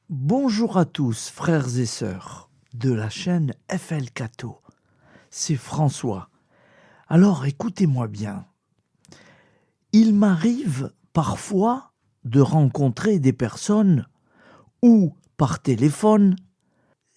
Bonjour à tous, frères et sœurs de la chaîne FL Cato. C'est François. Alors écoutez-moi bien. Il m'arrive parfois de rencontrer des personnes ou par téléphone,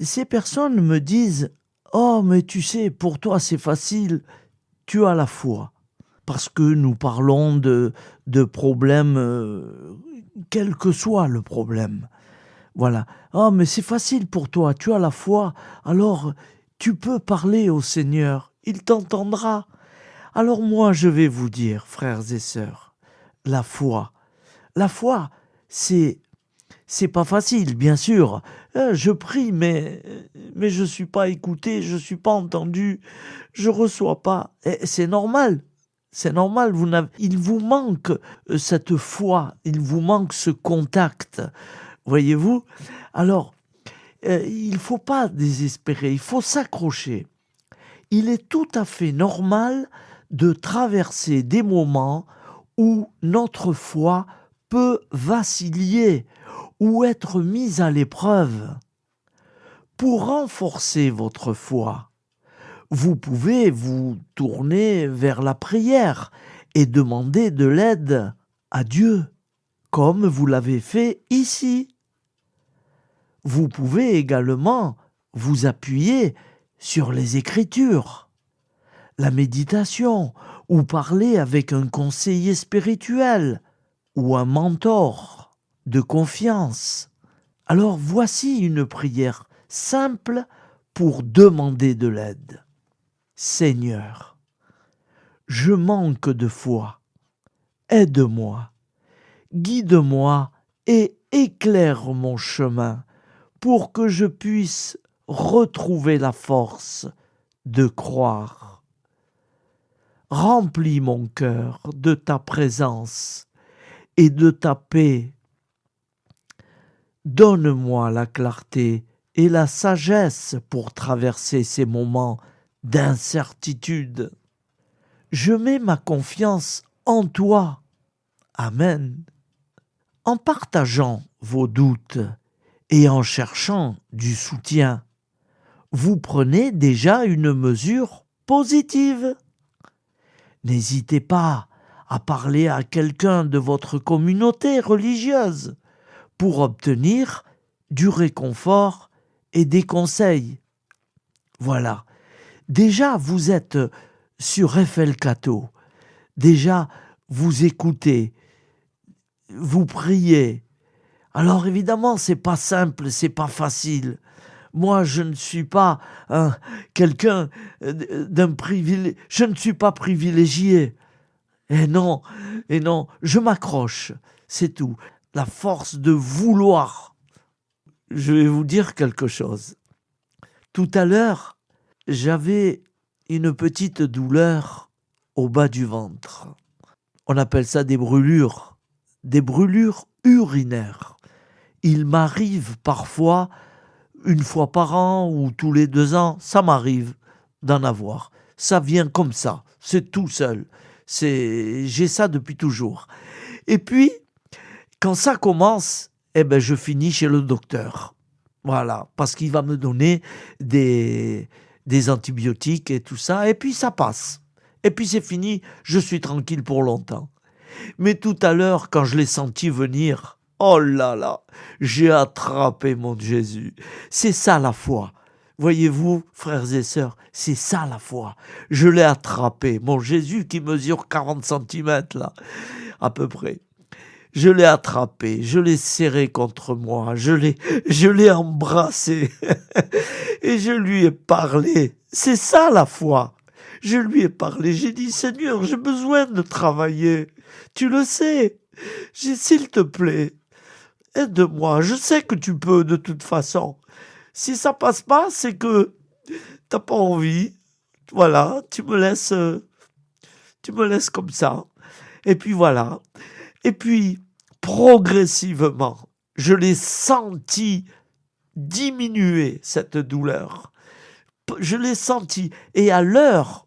ces personnes me disent « Oh, mais tu sais, pour toi c'est facile, tu as la foi. » Parce que nous parlons de problèmes, quel que soit le problème. Voilà. Ah, mais c'est facile pour toi, tu as la foi, alors tu peux parler au Seigneur, il t'entendra. Alors moi, je vais vous dire, frères et sœurs, la foi. La foi, c'est pas facile, bien sûr. Je prie, mais je suis pas écouté, je suis pas entendu, je reçois pas. Et c'est normal. C'est normal, il vous manque cette foi, il vous manque ce contact. Voyez-vous? Alors, il ne faut pas désespérer, il faut s'accrocher. Il est tout à fait normal de traverser des moments où notre foi peut vaciller ou être mise à l'épreuve. Pour renforcer votre foi, vous pouvez vous tourner vers la prière et demander de l'aide à Dieu, comme vous l'avez fait ici. Vous pouvez également vous appuyer sur les Écritures, la méditation, ou parler avec un conseiller spirituel ou un mentor de confiance. Alors voici une prière simple pour demander de l'aide. Seigneur, je manque de foi. Aide-moi, guide-moi et éclaire mon chemin pour que je puisse retrouver la force de croire. Remplis mon cœur de ta présence et de ta paix. Donne-moi la clarté et la sagesse pour traverser ces moments d'incertitude. Je mets ma confiance en toi. Amen. En partageant vos doutes et en cherchant du soutien, vous prenez déjà une mesure positive. N'hésitez pas à parler à quelqu'un de votre communauté religieuse pour obtenir du réconfort et des conseils. Voilà. Déjà, vous êtes sur FL Cato. Déjà, vous écoutez, vous priez. Alors évidemment, c'est pas simple, c'est pas facile. Moi, je ne suis pas quelqu'un d'un privilégié. Je ne suis pas privilégié. Et non, je m'accroche, c'est tout. La force de vouloir. Je vais vous dire quelque chose. Tout à l'heure, j'avais une petite douleur au bas du ventre. On appelle ça des brûlures urinaires. Il m'arrive parfois, une fois par an ou tous les 2 ans, ça m'arrive d'en avoir. Ça vient comme ça, c'est tout seul. J'ai ça depuis toujours. Et puis, quand ça commence, je finis chez le docteur. Voilà, parce qu'il va me donner des antibiotiques et tout ça, et puis ça passe. Et puis c'est fini, je suis tranquille pour longtemps. Mais tout à l'heure, quand je l'ai senti venir, oh là là, j'ai attrapé mon Jésus. C'est ça la foi. Voyez-vous, frères et sœurs, c'est ça la foi. Je l'ai attrapé, mon Jésus qui mesure 40 centimètres là, à peu près. Je l'ai attrapé, je l'ai serré contre moi, je l'ai embrassé et je lui ai parlé. C'est ça la foi. Je lui ai parlé, j'ai dit Seigneur, j'ai besoin de travailler. Tu le sais. S'il te plaît, aide-moi. Je sais que tu peux de toute façon. Si ça passe pas, c'est que t'as pas envie. Voilà, tu me laisses comme ça. Et puis voilà. Et puis, progressivement, je l'ai senti diminuer cette douleur. Je l'ai senti. Et à l'heure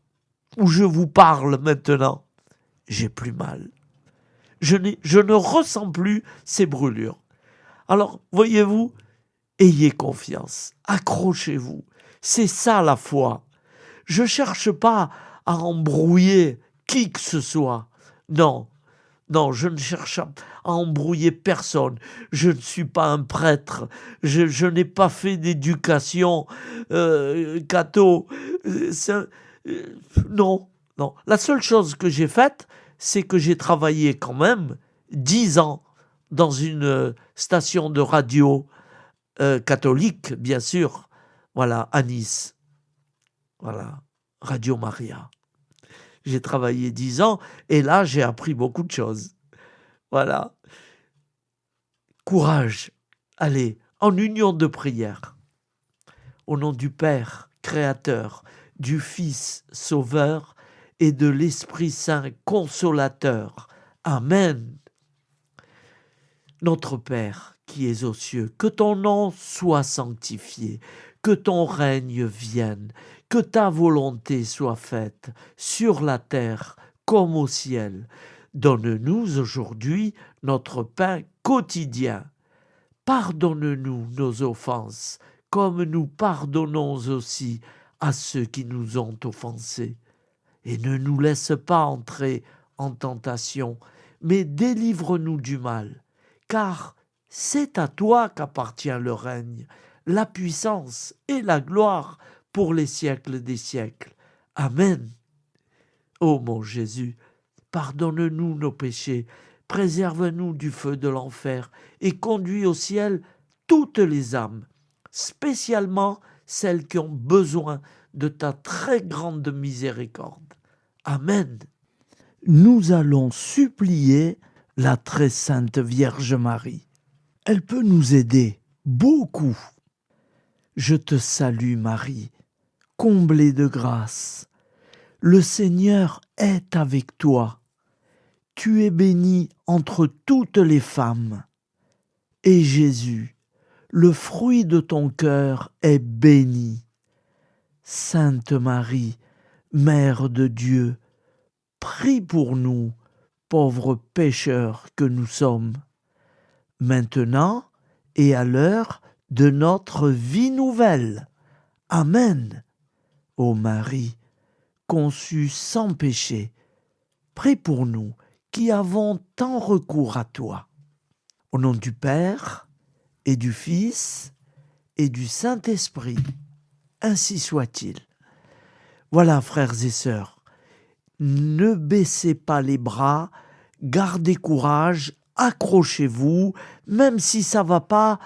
où je vous parle maintenant, j'ai plus mal. Je ne ressens plus ces brûlures. Alors, voyez-vous, Ayez confiance, accrochez-vous. C'est ça la foi. Je ne cherche pas à embrouiller qui que ce soit. Non, non, je ne cherche à embrouiller personne. Je ne suis pas un prêtre. Je n'ai pas fait d'éducation catho. Non, non. La seule chose que j'ai faite, c'est que j'ai travaillé quand même 10 ans dans une station de radio catholique, bien sûr. Voilà, à Nice. Voilà, Radio Maria. J'ai travaillé 10 ans et là, j'ai appris beaucoup de choses. Voilà. Courage. Allez, en union de prière. Au nom du Père, Créateur, du Fils, Sauveur et de l'Esprit Saint, Consolateur. Amen. Notre Père qui es aux cieux, que ton nom soit sanctifié, que ton règne vienne, que ta volonté soit faite sur la terre comme au ciel. Donne-nous aujourd'hui notre pain quotidien. Pardonne-nous nos offenses, comme nous pardonnons aussi à ceux qui nous ont offensés. Et ne nous laisse pas entrer en tentation, mais délivre-nous du mal, car c'est à toi qu'appartient le règne, la puissance et la gloire pour les siècles des siècles. Amen. Ô mon Jésus, pardonne-nous nos péchés, préserve-nous du feu de l'enfer et conduis au ciel toutes les âmes, spécialement celles qui ont besoin de ta très grande miséricorde. Amen. Nous allons supplier la très sainte Vierge Marie. Elle peut nous aider beaucoup. Je te salue Marie, comblée de grâce. Le Seigneur est avec toi. Tu es bénie entre toutes les femmes. Et Jésus, le fruit de ton cœur, est béni. Sainte Marie, Mère de Dieu, prie pour nous, pauvres pécheurs que nous sommes, maintenant et à l'heure de notre vie nouvelle. Amen. Ô Marie, conçue sans péché, prie pour nous qui avons tant recours à toi. Au nom du Père et du Fils et du Saint-Esprit, ainsi soit-il. Voilà, frères et sœurs, ne baissez pas les bras, gardez courage, accrochez-vous, même si ça va pas,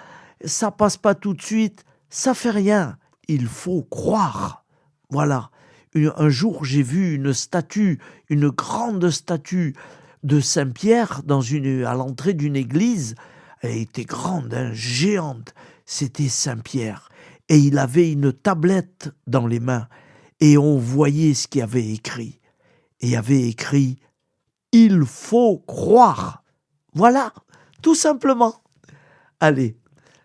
ça passe pas tout de suite, ça fait rien, il faut croire. Voilà. Un jour, j'ai vu une statue, une grande statue de Saint-Pierre à l'entrée d'une église. Elle était grande, géante. C'était Saint-Pierre. Et il avait une tablette dans les mains. Et on voyait ce qu'il y avait écrit. Et il y avait écrit « Il faut croire ». Voilà, tout simplement. Allez,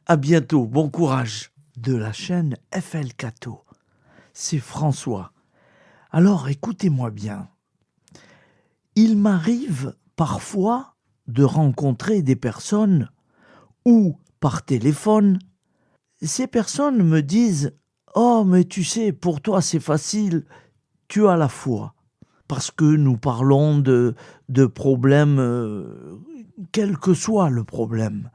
à bientôt, bon courage. De la chaîne FL Catho, c'est François. Alors écoutez-moi bien. Il m'arrive parfois de rencontrer des personnes où, par téléphone, ces personnes me disent « Oh, mais tu sais, pour toi c'est facile, tu as la foi. » Parce que nous parlons de problèmes, quel que soit le problème.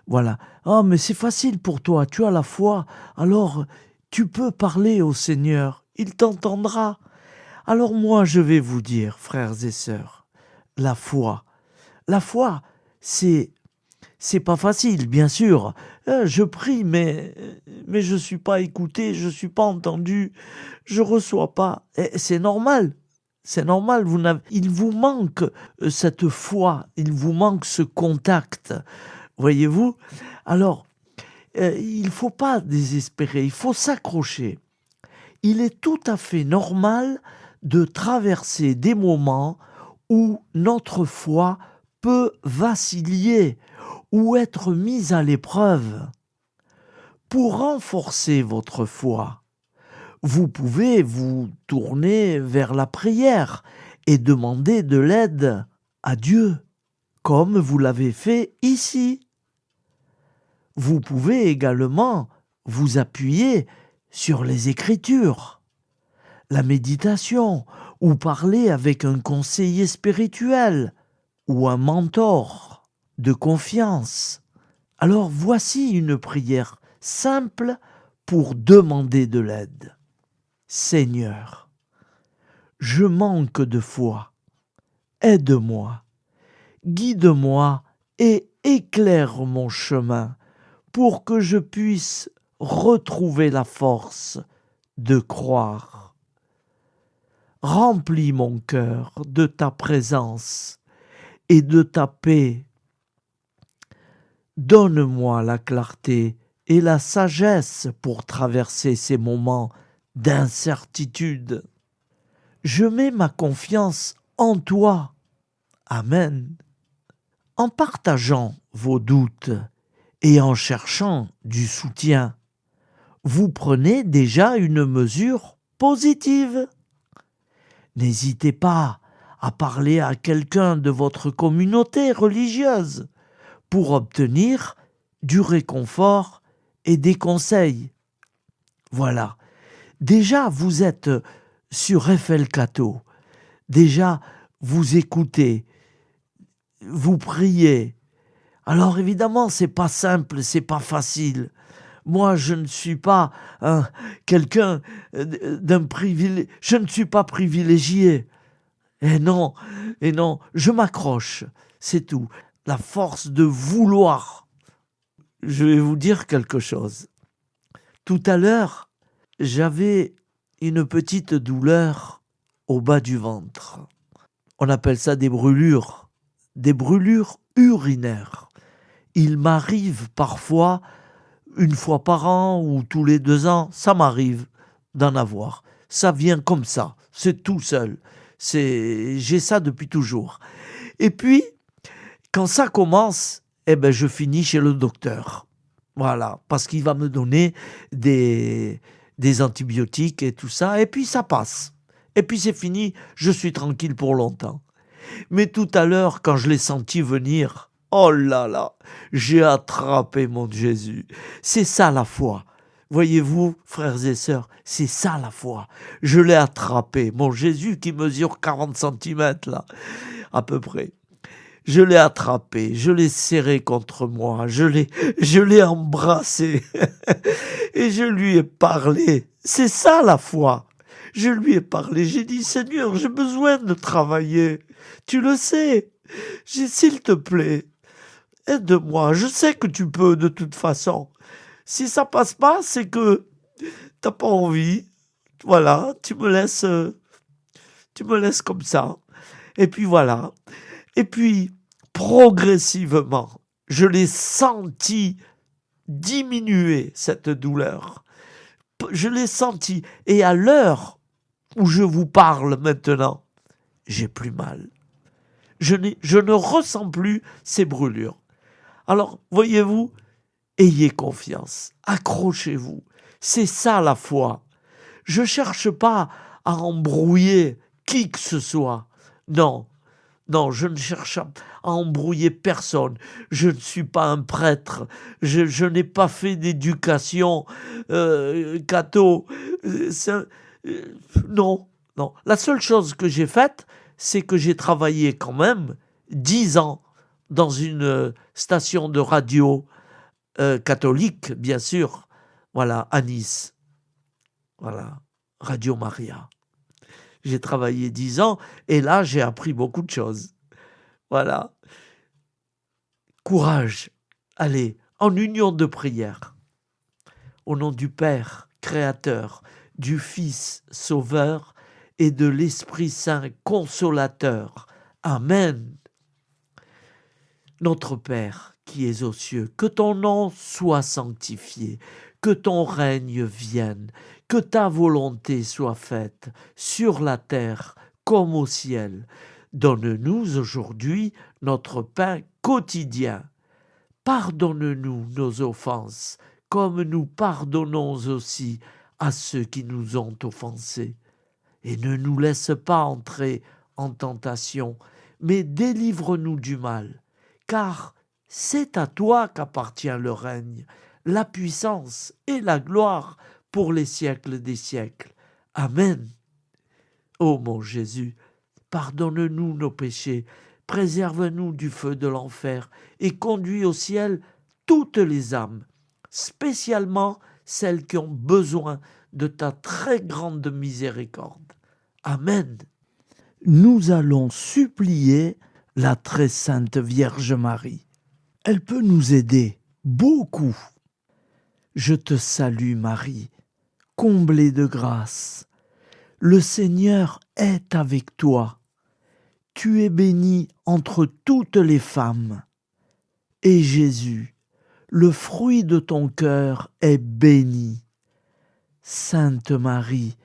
Voilà. « Oh, mais c'est facile pour toi, tu as la foi, alors tu peux parler au Seigneur, il t'entendra. » Alors moi, je vais vous dire, frères et sœurs, la foi, c'est pas facile, bien sûr. Je prie, mais je suis pas écouté, je suis pas entendu, je reçois pas. Et c'est normal. C'est normal, il vous manque cette foi, il vous manque ce contact, voyez-vous. Alors, il ne faut pas désespérer, il faut s'accrocher. Il est tout à fait normal de traverser des moments où notre foi peut vaciller ou être mise à l'épreuve. Pour renforcer votre foi, vous pouvez vous tourner vers la prière et demander de l'aide à Dieu, comme vous l'avez fait ici. Vous pouvez également vous appuyer sur les Écritures, la méditation, ou parler avec un conseiller spirituel ou un mentor de confiance. Alors voici une prière simple pour demander de l'aide. Seigneur, je manque de foi. Aide-moi, guide-moi et éclaire mon chemin pour que je puisse retrouver la force de croire. Remplis mon cœur de ta présence et de ta paix. Donne-moi la clarté et la sagesse pour traverser ces moments d'incertitude. Je mets ma confiance en toi. Amen. En partageant vos doutes et en cherchant du soutien, vous prenez déjà une mesure positive. N'hésitez pas à parler à quelqu'un de votre communauté religieuse pour obtenir du réconfort et des conseils. Voilà. Déjà, vous êtes sur FL Cato. Déjà, vous écoutez, vous priez. Alors évidemment, c'est pas simple, c'est pas facile. Moi, je ne suis pas quelqu'un d'un privilège. Je ne suis pas privilégié. Et non, je m'accroche. C'est tout. La force de vouloir. Je vais vous dire quelque chose. Tout à l'heure, j'avais une petite douleur au bas du ventre. On appelle ça des brûlures urinaires. Il m'arrive parfois, une fois par an ou tous les 2 ans, ça m'arrive d'en avoir. Ça vient comme ça, c'est tout seul. J'ai ça depuis toujours. Et puis, quand ça commence, je finis chez le docteur. Voilà, parce qu'il va me donner des antibiotiques et tout ça, et puis ça passe. Et puis c'est fini, je suis tranquille pour longtemps. Mais tout à l'heure, quand je l'ai senti venir, oh là là, j'ai attrapé mon Jésus. C'est ça la foi. Voyez-vous, frères et sœurs, c'est ça la foi. Je l'ai attrapé, mon Jésus qui mesure 40 centimètres là, à peu près. Je l'ai attrapé, je l'ai serré contre moi, je l'ai embrassé et je lui ai parlé. C'est ça la foi. Je lui ai parlé, j'ai dit Seigneur, j'ai besoin de travailler. Tu le sais. S'il te plaît, aide-moi. Je sais que tu peux de toute façon. Si ça passe pas, c'est que t'as pas envie. Voilà, tu me laisses comme ça. Et puis voilà. Et puis, progressivement, je l'ai senti diminuer, cette douleur. Je l'ai senti. Et à l'heure où je vous parle maintenant, j'ai plus mal. Je ne ressens plus ces brûlures. Alors, voyez-vous, ayez confiance, accrochez-vous. C'est ça la foi. Je ne cherche pas à embrouiller qui que ce soit. Non, non, je ne cherche à embrouiller personne. Je ne suis pas un prêtre. Je n'ai pas fait d'éducation catho. Non, non. La seule chose que j'ai faite, c'est que j'ai travaillé quand même 10 ans dans une station de radio catholique, bien sûr. Voilà, à Nice. Voilà, Radio Maria. J'ai travaillé 10 ans et là, j'ai appris beaucoup de choses. Voilà. Courage. Allez, en union de prière. Au nom du Père, Créateur, du Fils, Sauveur, et de l'Esprit Saint, Consolateur. Amen. Notre Père, qui es aux cieux, que ton nom soit sanctifié, que ton règne vienne, que ta volonté soit faite sur la terre comme au ciel. Donne-nous aujourd'hui notre pain quotidien. Pardonne-nous nos offenses, comme nous pardonnons aussi à ceux qui nous ont offensés. Et ne nous laisse pas entrer en tentation, mais délivre-nous du mal, car C'est à toi qu'appartient le règne, la puissance et la gloire pour les siècles des siècles. Amen. Ô mon Jésus, pardonne-nous nos péchés, préserve-nous du feu de l'enfer et conduis au ciel toutes les âmes, spécialement celles qui ont besoin de ta très grande miséricorde. Amen. Nous allons supplier la très sainte Vierge Marie. Elle peut nous aider beaucoup. Je te salue Marie, comblée de grâce. Le Seigneur est avec toi. Tu es bénie entre toutes les femmes. Et Jésus, le fruit de ton cœur, est béni. Sainte Marie,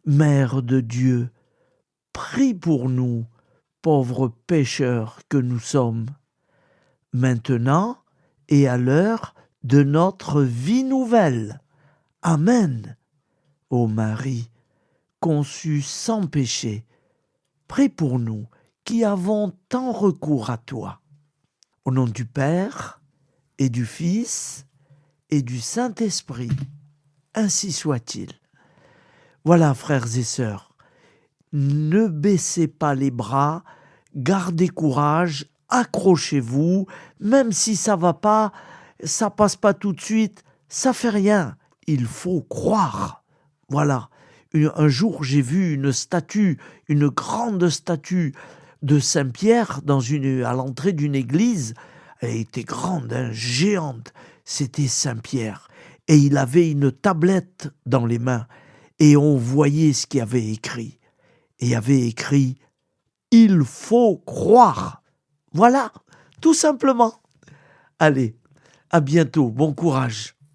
Mère de Dieu, prie pour nous, pauvres pécheurs que nous sommes, maintenant et à l'heure de notre vie nouvelle. Amen. Ô Marie, conçue sans péché, prie pour nous qui avons tant recours à toi. Au nom du Père et du Fils et du Saint-Esprit, ainsi soit-il. Voilà, frères et sœurs, ne baissez pas les bras, gardez courage, accrochez-vous, même si ça va pas, ça passe pas tout de suite, ça fait rien, il faut croire. Voilà. Un jour, j'ai vu une statue, une grande statue de Saint-Pierre à l'entrée d'une église. Elle était grande, géante. C'était Saint-Pierre. Et il avait une tablette dans les mains. Et on voyait ce qu'il y avait écrit. Et il y avait écrit « Il faut croire ». Voilà, tout simplement. Allez, à bientôt, bon courage.